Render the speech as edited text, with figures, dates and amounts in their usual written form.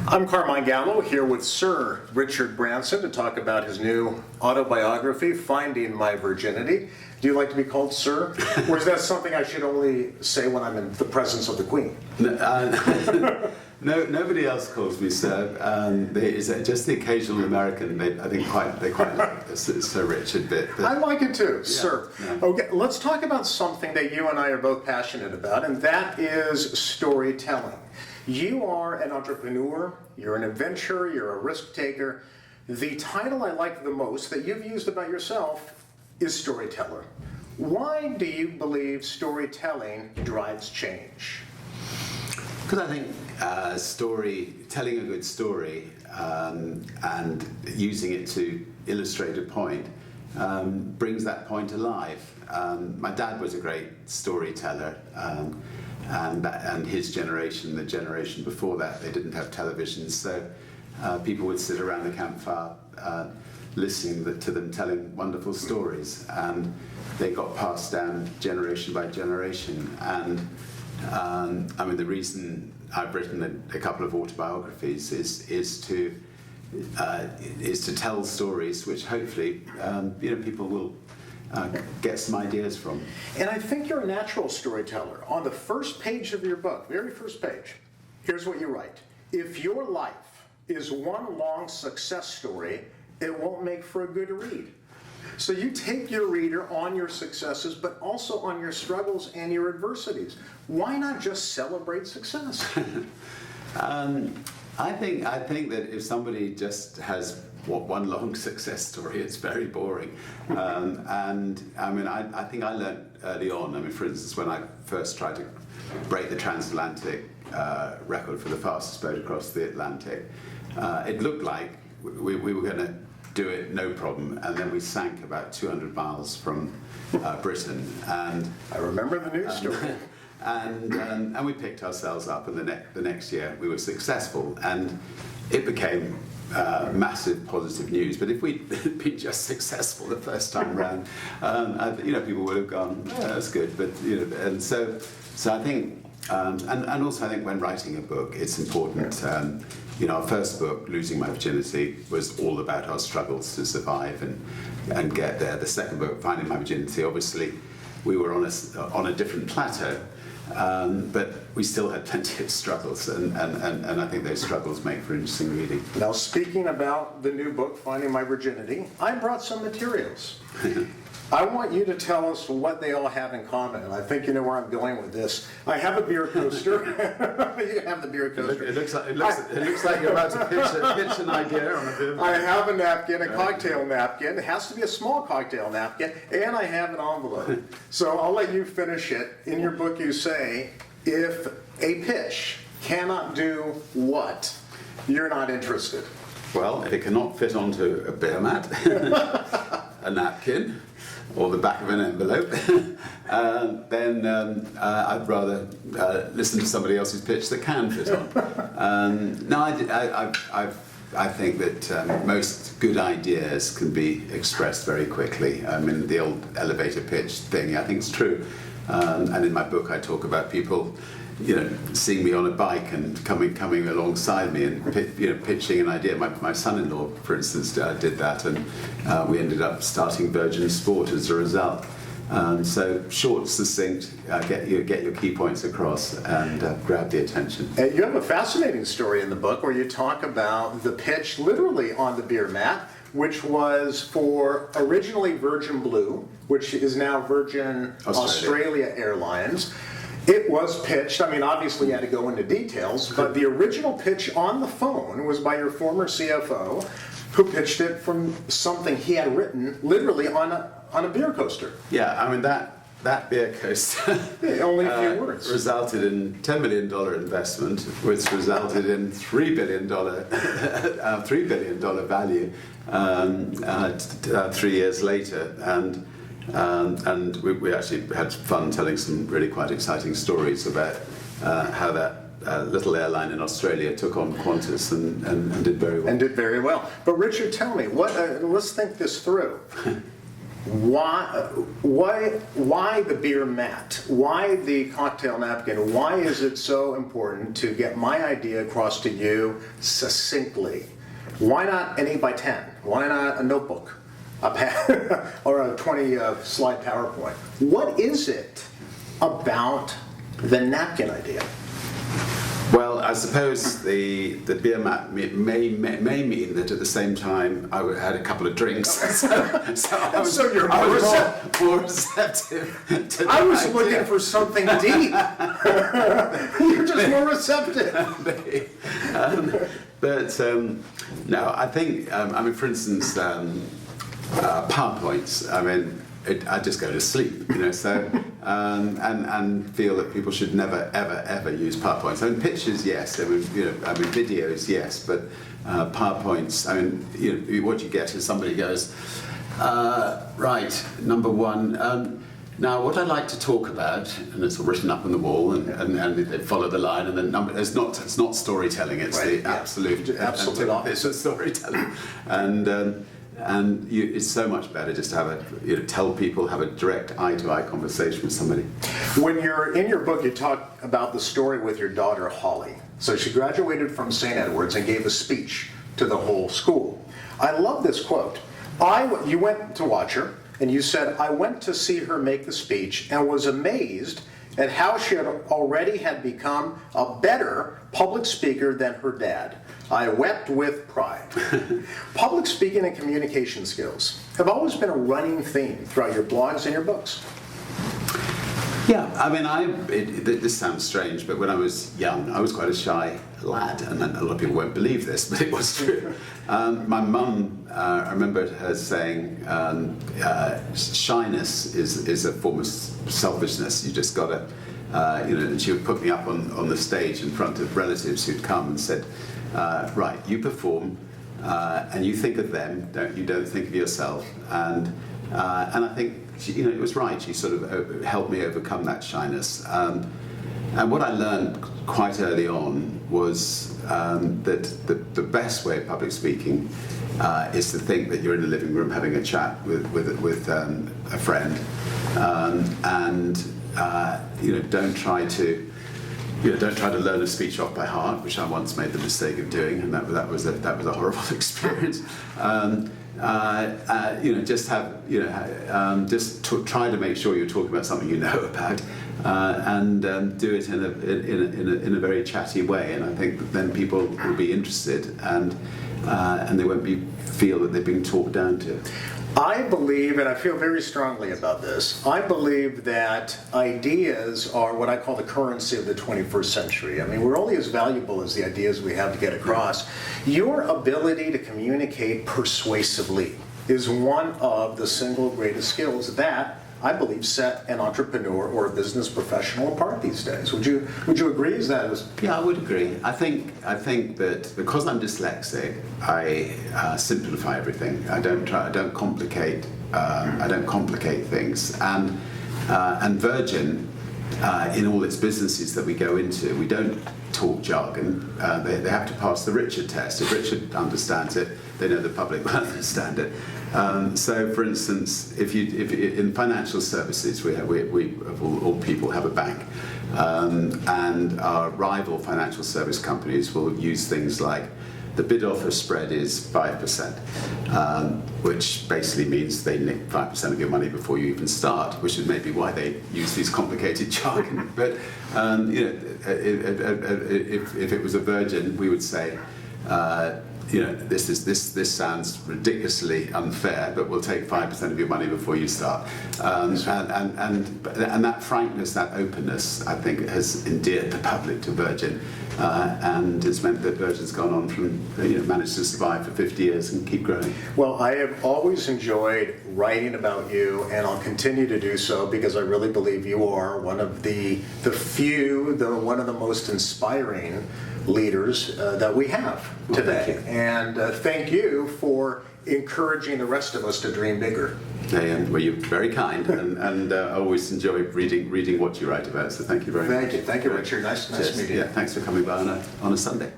I'm Carmine Gallo, here with Sir Richard Branson to talk about his new autobiography, Finding My Virginity. Do you like to be called Sir? Or is that something I should only say when I'm in the presence of the Queen? No, nobody else calls me Sir. It's just the occasional American. They quite like the Sir Richard bit. I like it too, yeah, Sir. Yeah. Okay, let's talk about something that you and I are both passionate about, and that is storytelling. You are an entrepreneur, you're an adventurer, you're a risk taker. The title I like the most that you've used about yourself is storyteller. Why do you believe storytelling drives change? Because I think telling a good story and using it to illustrate a point brings that point alive. My dad was a great storyteller, and his generation, the generation before that, they didn't have television, so people would sit around the campfire listening to them telling wonderful stories, and they got passed down generation by generation. And I mean, the reason I've written a couple of autobiographies is to tell stories which hopefully people will get some ideas from. And I think you're a natural storyteller. On the first page of your book, very first page, here's what you write. If your life is one long success story, it won't make for a good read. So you take your reader on your successes, but also on your struggles and your adversities. Why not just celebrate success? I think that if somebody just has one long success story, it's very boring. And I mean, I think I learned early on. I mean, for instance, when I first tried to break the transatlantic record for the fastest boat across the Atlantic, it looked like we were going to do it no problem, and then we sank about 200 miles from Britain. And I remember the news story. And we picked ourselves up, and the next year we were successful, and it became massive positive news. But if we'd been just successful the first time around, people would have gone, oh, that's good. But and so I think, and also I think when writing a book, it's important. Our first book, Losing My Virginity, was all about our struggles to survive and get there. The second book, Finding My Virginity, obviously we were on a different plateau. But we still had plenty of struggles, and I think those struggles make for interesting reading. Now, speaking about the new book, Finding My Virginity, I brought some materials. I want you to tell us what they all have in common, and I think you know where I'm going with this. I have a beer coaster. You have the beer coaster. It looks like you're about to pitch an idea on a beer. I have a napkin, a cocktail napkin. It has to be a small cocktail napkin, and I have an envelope. So I'll let you finish it. In your book, you say, if a pitch cannot do what, you're not interested. Well, if it cannot fit onto a beer mat, a napkin, or the back of an envelope, then I'd rather listen to somebody else's pitch that can fit on. No, I think that most good ideas can be expressed very quickly. I mean, the old elevator pitch thing, I think is true. And in my book, I talk about people, seeing me on a bike and coming alongside me and pitching an idea. My son-in-law, for instance, did that, and we ended up starting Virgin Sport as a result. So short, succinct, get your key points across and grab the attention. You have a fascinating story in the book where you talk about the pitch literally on the beer mat, which was for originally Virgin Blue, which is now Virgin Australia Airlines. It was pitched, I mean, obviously you had to go into details, but the original pitch on the phone was by your former CFO, who pitched it from something he had written literally on a beer coaster. Yeah, I mean, that beer coaster only a few words. Resulted in $10 million investment, which resulted in $3 billion value 3 years later. And we actually had fun telling some really quite exciting stories about how that little airline in Australia took on Qantas and did very well. And did very well. But Richard, tell me, let's think this through. why the beer mat? Why the cocktail napkin? Why is it so important to get my idea across to you succinctly? Why not an 8x10? Why not a notebook, a pad, or a 20-slide PowerPoint? What is it about the napkin idea? Well, I suppose the beer mat may mean that at the same time I had a couple of drinks, so I was more receptive to the I was idea. looking for something deep. You're just more receptive. No, I think, for instance, PowerPoints, I just go to sleep, so, and feel that people should never, ever use PowerPoints. Pictures, yes, videos, yes, but PowerPoints, what you get is somebody goes, right, number one, now what I'd like to talk about, and it's all written up on the wall, and they follow the line, and then it's not storytelling, it's Right, the absolute opposite of storytelling, and it's so much better just to have tell people, have a direct eye-to-eye conversation with somebody. When you're in your book, you talk about the story with your daughter, Holly. So she graduated from St. Edward's and gave a speech to the whole school. I love this quote. You went to watch her, and you said, I went to see her make the speech and was amazed at how she already had become a better public speaker than her dad. I wept with pride. Public speaking and communication skills have always been a running theme throughout your blogs and your books. Yeah, this sounds strange, but when I was young, I was quite a shy lad, and a lot of people won't believe this, but it was true. My mum, I remember her saying, shyness is a form of selfishness. You just got to, and she would put me up on the stage in front of relatives who'd come and said, right, you perform, and you think of them, you don't think of yourself, and I think it was right. She sort of helped me overcome that shyness, and what I learned quite early on was that the best way of public speaking is to think that you're in the living room having a chat with a friend, and don't try to learn a speech off by heart, which I once made the mistake of doing, and that was a horrible experience. Try to make sure you're talking about something you know about, and do it in a very chatty way. And I think that then people will be interested, and they won't feel that they're being talked down to. I believe, and I feel very strongly about this, I believe that ideas are what I call the currency of the 21st century. We're only as valuable as the ideas we have to get across. Your ability to communicate persuasively is one of the single greatest skills that I believe set an entrepreneur or a business professional apart these days. Would you agree? Yeah, I would agree. I think that because I'm dyslexic, I simplify everything. I don't complicate. I don't complicate things. And Virgin, in all its businesses that we go into, we don't talk jargon. They have to pass the Richard test. If Richard understands it, they know the public will understand it. So, for instance, if in financial services, we of all people have a bank, and our rival financial service companies will use things like the bid-offer spread is 5%, which basically means they nick 5% of your money before you even start, which is maybe why they use these complicated jargon. But if it was a Virgin, we would say, this sounds ridiculously unfair, but we'll take 5% of your money before you start. And that frankness, that openness, I think, has endeared the public to Virgin, and it's meant that Virgin's gone on from, managed to survive for 50 years and keep growing. Well, I have always enjoyed writing about you, and I'll continue to do so because I really believe you are one of the few, one of the most inspiring leaders that we have today. And thank you for encouraging the rest of us to dream bigger. Well, you're very kind, and I always enjoy reading what you write about, so thank you very much. Thank you, Richard. Nice meeting you. Yeah, thanks for coming by on a Sunday.